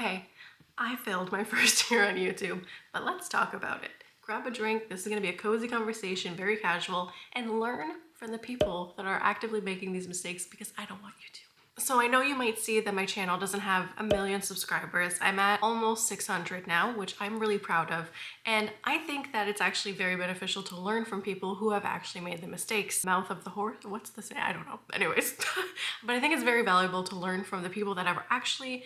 hey, I failed my first year on YouTube, but let's talk about it. Grab a drink, this is gonna be a cozy conversation, very casual, and learn from the people that are actively making these mistakes because I don't want you to. So I know you might see that my channel doesn't have 1 million subscribers. I'm at almost 600 now, which I'm really proud of. And I think that it's actually very beneficial to learn from people who have actually made the mistakes. Mouth of the horse, what's the say? I don't know. Anyways, but I think it's very valuable to learn from the people that are actually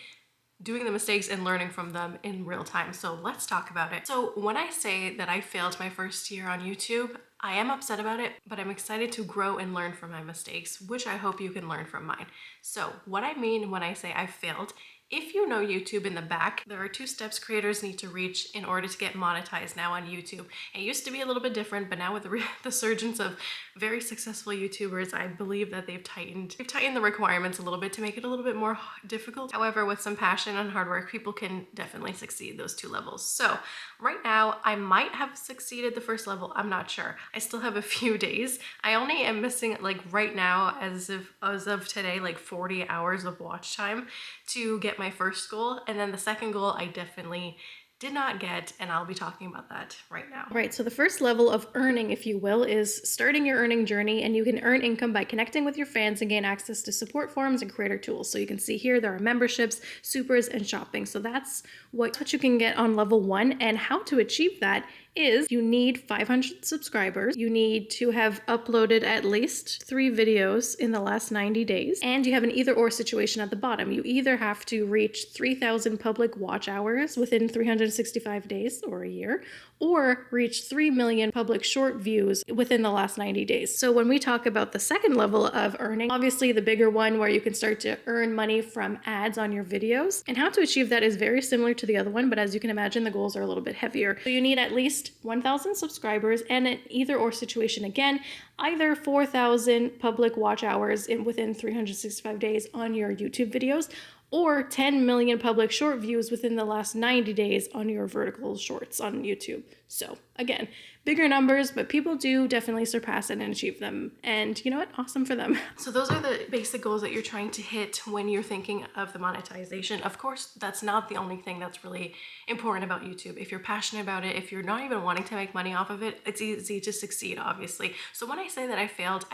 doing the mistakes and learning from them in real time. So let's talk about it. So when I say that I failed my first year on YouTube, I am upset about it, but I'm excited to grow and learn from my mistakes, which I hope you can learn from mine. So what I mean when I say I failed, if you know YouTube in the back, there are 2 steps creators need to reach in order to get monetized now on YouTube. It used to be a little bit different, but now with the resurgence of very successful YouTubers, I believe that they've tightened the requirements a little bit to make it a little bit more difficult. However, with some passion and hard work, people can definitely succeed those 2 levels. So right now, I might have succeeded the first level, I'm not sure. I still have a few days. I only am missing, like right now, as of today, like 40 hours of watch time to get my first goal. And then the second goal I definitely did not get, and I'll be talking about that right now. Right, so the first level of earning, if you will, is starting your earning journey, and you can earn income by connecting with your fans and gain access to support forums and creator tools. So you can see here there are memberships, supers, and shopping. So that's what you can get on level 1, and how to achieve that is you need 500 subscribers, you need to have uploaded at least 3 videos in the last 90 days, and you have an either or situation at the bottom. You either have to reach 3,000 public watch hours within 365 days or a year, or reach 3 million public short views within the last 90 days. So when we talk about the second level of earning, obviously the bigger one where you can start to earn money from ads on your videos, and how to achieve that is very similar to the other one, but as you can imagine, the goals are a little bit heavier. So you need at least 1,000 subscribers and an either or situation again, either 4,000 public watch hours within 365 days on your YouTube videos, or 10 million public short views within the last 90 days on your vertical shorts on YouTube. So again, bigger numbers, but people do definitely surpass it and achieve them. And you know what? Awesome for them. So those are the basic goals that you're trying to hit when you're thinking of the monetization. Of course, that's not the only thing that's really important about YouTube. If you're passionate about it, if you're not even wanting to make money off of it, it's easy to succeed, obviously. So when I say that I failed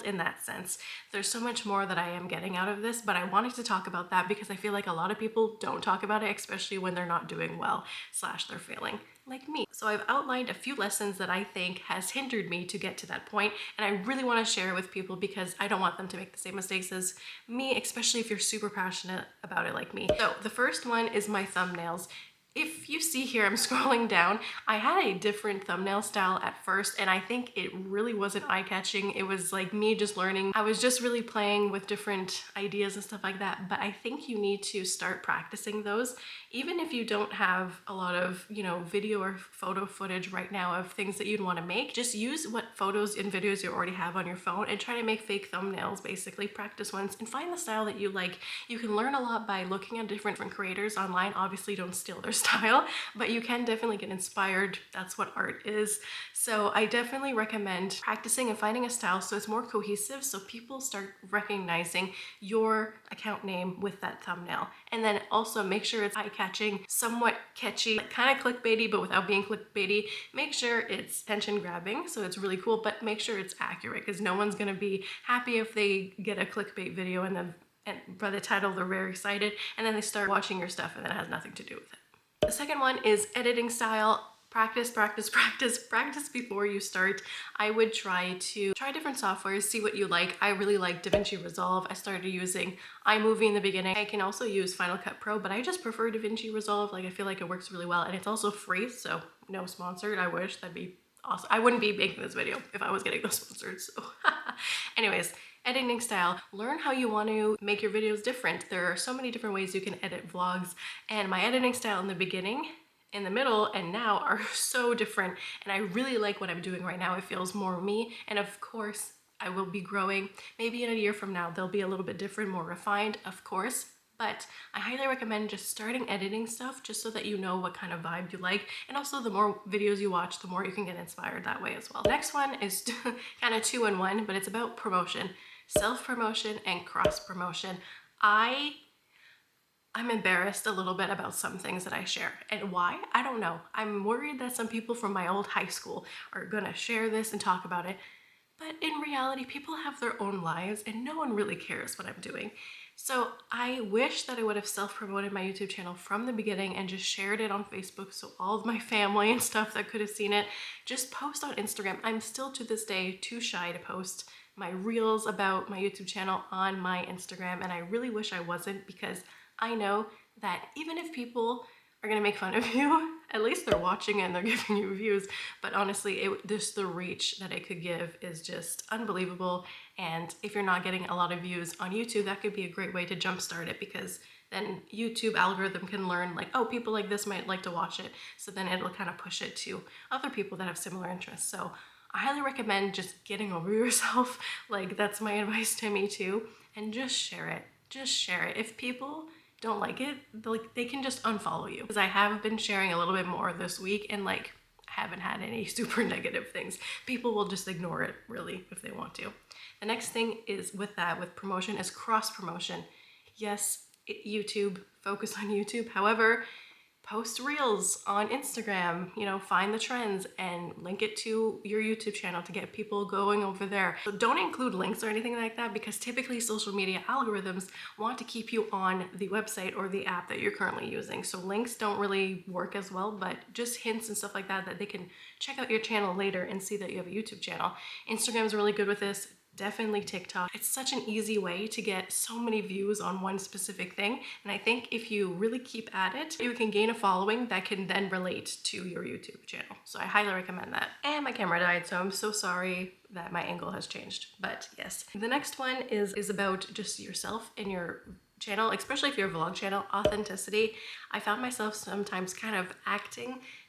in that sense. There's so much more that I am getting out of this, but I wanted to talk about that because I feel like a lot of people don't talk about it, especially when they're not doing well / they're failing, like me. So I've outlined a few lessons that I think has hindered me to get to that point, and I really want to share it with people because I don't want them to make the same mistakes as me, especially if you're super passionate about it like me. So the first one is my thumbnails. If you see here, I'm scrolling down, I had a different thumbnail style at first, and I think it really wasn't eye-catching. It was like me just learning. I was just really playing with different ideas and stuff like that, but I think you need to start practicing those. Even if you don't have a lot of, video or photo footage right now of things that you'd want to make, just use what photos and videos you already have on your phone and try to make fake thumbnails, basically. Practice ones and find the style that you like. You can learn a lot by looking at different creators online. Obviously, don't steal their style, but you can definitely get inspired. That's what art is. So I definitely recommend practicing and finding a style so it's more cohesive, so people start recognizing your account name with that thumbnail. And then also make sure it's eye-catching, somewhat catchy, kind of clickbaity, but without being clickbaity. Make sure it's attention-grabbing, so it's really cool, but make sure it's accurate, because no one's gonna be happy if they get a clickbait video and by the title they're very excited, and then they start watching your stuff and then it has nothing to do with it. The second one is editing style. Practice before you start. I would try different softwares, see what you like. I really like DaVinci Resolve. I started using iMovie in the beginning. I can also use Final Cut Pro, but I just prefer DaVinci Resolve. Like, I feel like it works really well, and it's also free, so no sponsored. I wish, that'd be awesome. I wouldn't be making this video if I was getting those sponsored, so. Anyways, editing style. Learn how you want to make your videos different. There are so many different ways you can edit vlogs, and my editing style in the beginning, in the middle, and now are so different, and I really like what I'm doing right now. It feels more me, and of course I will be growing. Maybe in a year from now they'll be a little bit different, more refined, of course, but I highly recommend just starting editing stuff just so that you know what kind of vibe you like, and also the more videos you watch, the more you can get inspired that way as well. Next one is kind of 2 in 1, but it's about promotion, self-promotion and cross-promotion. I I'm embarrassed a little bit about some things that I share. And why? I don't know. I'm worried that some people from my old high school are gonna share this and talk about it. But in reality, people have their own lives and no one really cares what I'm doing. So I wish that I would have self-promoted my YouTube channel from the beginning and just shared it on Facebook so all of my family and stuff that could have seen it just post on Instagram. I'm still to this day too shy to post my reels about my YouTube channel on my Instagram, and I really wish I wasn't, because I know that even if people are gonna make fun of you, at least they're watching and they're giving you views. But honestly, just the reach that it could give is just unbelievable. And if you're not getting a lot of views on YouTube, that could be a great way to jumpstart it, because then YouTube algorithm can learn like, oh, people like this might like to watch it. So then it'll kind of push it to other people that have similar interests. So I highly recommend just getting over yourself. Like, that's my advice to me too. And just share it. Just share it. If people don't like it, like, they can just unfollow you. Because I have been sharing a little bit more this week, and like, haven't had any super negative things. People will just ignore it, really, if they want to. The next thing is with promotion, is cross promotion. Yes, YouTube, focus on YouTube. However, post reels on Instagram, find the trends and link it to your YouTube channel to get people going over there. So don't include links or anything like that, because typically social media algorithms want to keep you on the website or the app that you're currently using. So links don't really work as well, but just hints and stuff like that, that they can check out your channel later and see that you have a YouTube channel. Instagram's really good with this. Definitely TikTok. It's such an easy way to get so many views on one specific thing. And I think if you really keep at it, you can gain a following that can then relate to your YouTube channel. So I highly recommend that. And my camera died, so I'm so sorry that my angle has changed. But yes. The next one is about just yourself and your channel, especially if you're a vlog channel, authenticity. I found myself sometimes kind of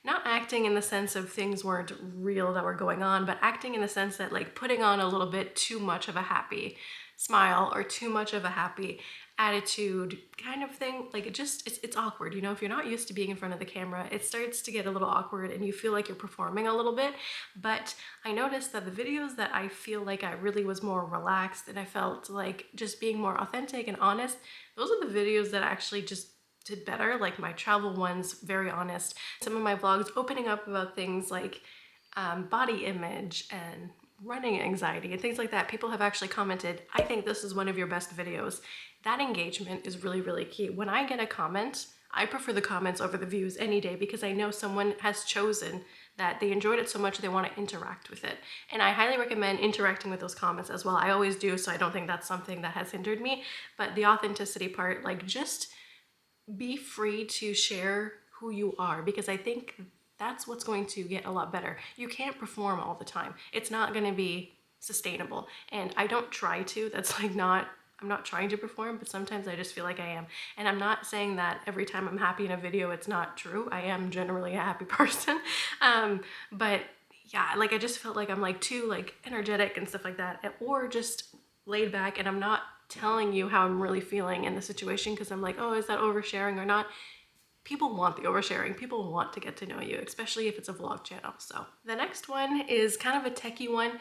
not acting in the sense of things weren't real that were going on, but acting in the sense that, like, putting on a little bit too much of a happy smile or too much of a happy attitude kind of thing. Like, it's awkward, if you're not used to being in front of the camera, it starts to get a little awkward and you feel like you're performing a little bit. But I noticed that the videos that I feel like I really was more relaxed and I felt like just being more authentic and honest, those are the videos that actually just did better. Like my travel ones, very honest. Some of my vlogs opening up about things like body image and running anxiety and things like that. People have actually commented, I think this is one of your best videos. That engagement is really, really key. When I get a comment, I prefer the comments over the views any day, because I know someone has chosen that they enjoyed it so much they want to interact with it. And I highly recommend interacting with those comments as well. I always do, so I don't think that's something that has hindered me. But the authenticity part, like, just be free to share who you are, because I think that's what's going to get a lot better. You can't perform all the time. It's not going to be sustainable. And I don't try to. That's like I'm not trying to perform, but sometimes I just feel like I am. And I'm not saying that every time I'm happy in a video, it's not true. I am generally a happy person. But yeah, like, I just felt like I'm like too like energetic and stuff like that, or just laid back, and I'm not telling you how I'm really feeling in the situation, because I'm like, oh, is that oversharing or not? People want the oversharing. People want to get to know you, especially if it's a vlog channel. So the next one is kind of a techie one,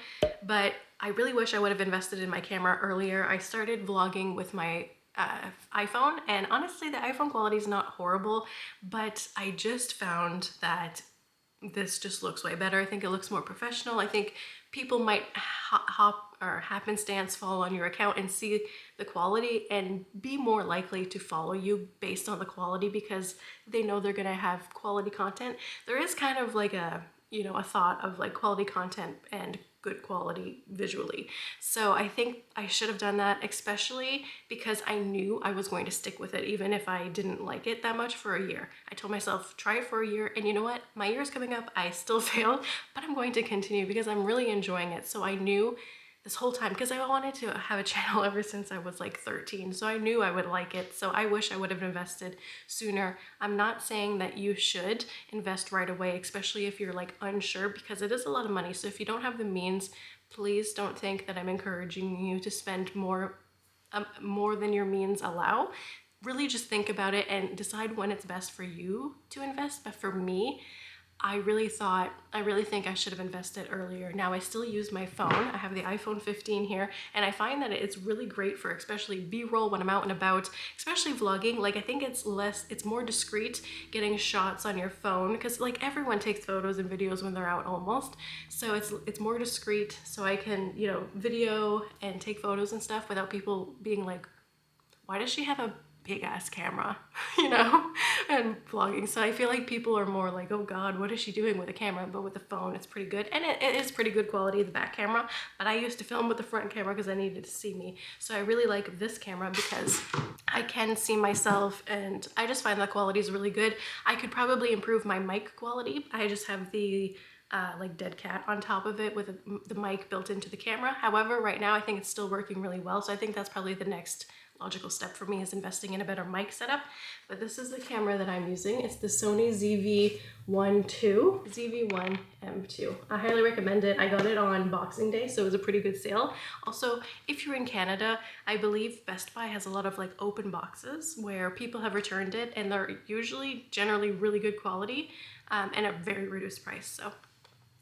but I really wish I would have invested in my camera earlier. I started vlogging with my iPhone, and honestly, the iPhone quality is not horrible, but I just found that this just looks way better. I think it looks more professional. I think people might hop or happenstance fall on your account and see the quality and be more likely to follow you based on the quality, because they know they're gonna have quality content. There is kind of like a thought of like quality content and good quality visually. So I think I should have done that, especially because I knew I was going to stick with it even if I didn't like it that much for a year. I told myself, try it for a year, and you know what? My year is coming up, I still failed, but I'm going to continue because I'm really enjoying it. So I knew this whole time, because I wanted to have a channel ever since I was like 13, so I knew I would like it. So I wish I would have invested sooner. I'm not saying that you should invest right away, especially if you're like unsure, because it is a lot of money. So if you don't have the means, please don't think that I'm encouraging you to spend more than your means allow. Really just think about it and decide when it's best for you to invest. But for me, I really think I should have invested earlier. Now I still use my phone. I have the iPhone 15 here, and I find that it's really great for especially B-roll when I'm out and about, especially vlogging. Like I think it's more discreet getting shots on your phone, because like everyone takes photos and videos when they're out almost. So it's more discreet, so I can, you know, video and take photos and stuff without people being like, why does she have a big ass camera, you know, and vlogging. So I feel like people are more like, oh God, what is she doing with a camera? But with the phone, it's pretty good. And it is pretty good quality, the back camera, but I used to film with the front camera because I needed to see me. So I really like this camera because I can see myself, and I just find the quality is really good. I could probably improve my mic quality. I just have the like dead cat on top of it with the mic built into the camera. However, right now I think it's still working really well. So I think that's probably the next logical step for me, is investing in a better mic setup. But this is the camera that I'm using. It's the Sony ZV-1M2. I highly recommend it. I got it on Boxing Day, so it was a pretty good sale. Also, if you're in Canada, I believe Best Buy has a lot of like open boxes where people have returned it, and they're usually generally really good quality and at a very reduced price. So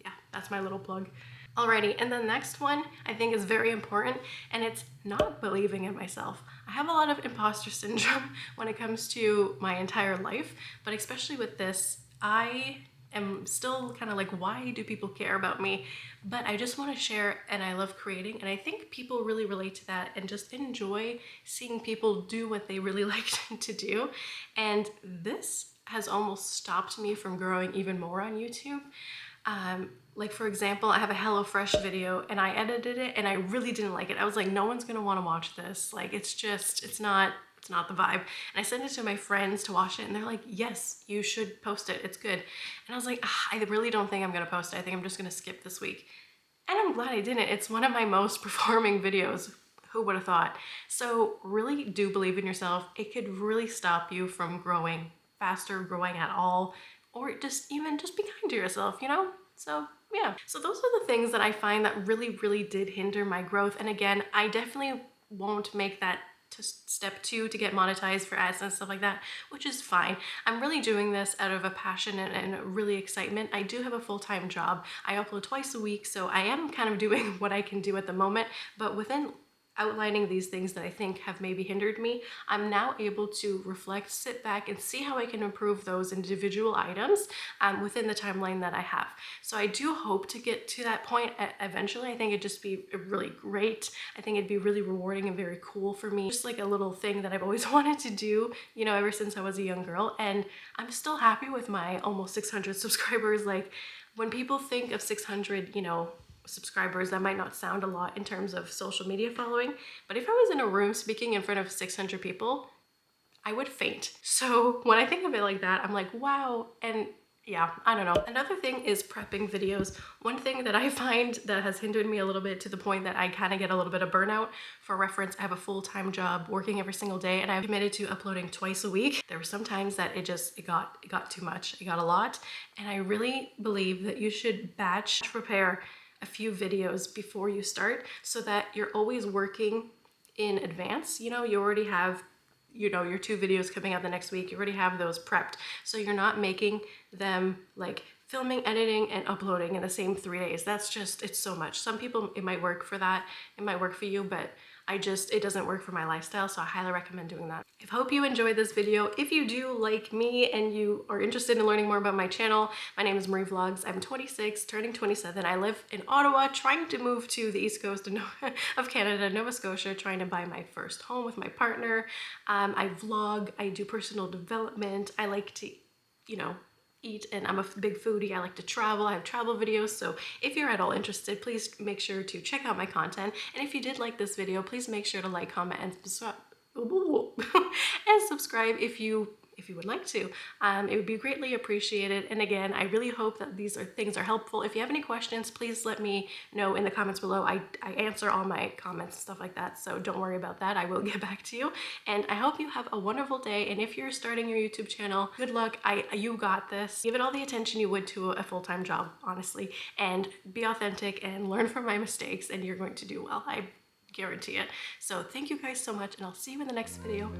yeah, that's my little plug. Alrighty, and the next one I think is very important, and it's not believing in myself. I have a lot of imposter syndrome when it comes to my entire life, but especially with this, I am still kind of like, why do people care about me? But I just want to share, and I love creating, and I think people really relate to that and just enjoy seeing people do what they really like to do. And this has almost stopped me from growing even more on YouTube. Like for example, I have a HelloFresh video and I edited it and I really didn't like it. I was like, no one's gonna wanna watch this. Like it's not the vibe. And I sent it to my friends to watch it, and they're like, yes, you should post it, it's good. And I was like, I really don't think I'm gonna post it. I think I'm just gonna skip this week. And I'm glad I didn't. It's one of my most performing videos. Who would have thought? So really do believe in yourself. It could really stop you from growing faster, growing at all, or just be kind to yourself, you know? So yeah, so those are the things that I find that really did hinder my growth. And again, I definitely won't make that to step 2 to get monetized for ads and stuff like that, which is fine. I'm really doing this out of a passion and really excitement. I do have a full-time job. I upload twice a week, so I am kind of doing what I can do at the moment, but within outlining these things that I think have maybe hindered me, I'm now able to reflect, sit back, and see how I can improve those individual items within the timeline that I have. So I do hope to get to that point eventually. I think it'd just be really great. I think it'd be really rewarding and very cool for me. Just like a little thing that I've always wanted to do, you know, ever since I was a young girl. And I'm still happy with my almost 600 subscribers. Like when people think of 600, you know, subscribers, that might not sound a lot in terms of social media following, but if I was in a room speaking in front of 600 people, I would faint. So when I think of it like that, I'm like, wow. And yeah, I don't know. Another thing is prepping videos. One thing that I find that has hindered me a little bit, to the point that I kind of get a little bit of burnout. For reference, I have a full-time job working every single day, and I've committed to uploading twice a week. There were some times that it got too much. It got a lot. And I really believe that you should batch prepare a few videos before you start, so that you're always working in advance. You know, you already have, you know, your 2 videos coming out the next week. You already have those prepped. So you're not making them like filming, editing, and uploading in the same 3 days. That's just, it's so much. Some people, it might work for that. It might work for you, but it doesn't work for my lifestyle, so I highly recommend doing that. I hope you enjoyed this video. If you do like me and you are interested in learning more about my channel, my name is Marie Vlogs. I'm 26, turning 27. I live in Ottawa, trying to move to the east coast of Canada, Nova Scotia, trying to buy my first home with my partner. I vlog, I do personal development. I like to, you know, eat, and I'm a big foodie. I like to travel. I have travel videos. So if you're at all interested, please make sure to check out my content. And if you did like this video, please make sure to like, comment, and subscribe if you would like to. It would be greatly appreciated. And again, I really hope that these things are helpful. If you have any questions, please let me know in the comments below. I answer all my comments and stuff like that, so don't worry about that. I will get back to you. And I hope you have a wonderful day. And if you're starting your YouTube channel, good luck. You got this. Give it all the attention you would to a full-time job, honestly. And be authentic and learn from my mistakes, and you're going to do well. I guarantee it. So thank you guys so much, and I'll see you in the next video.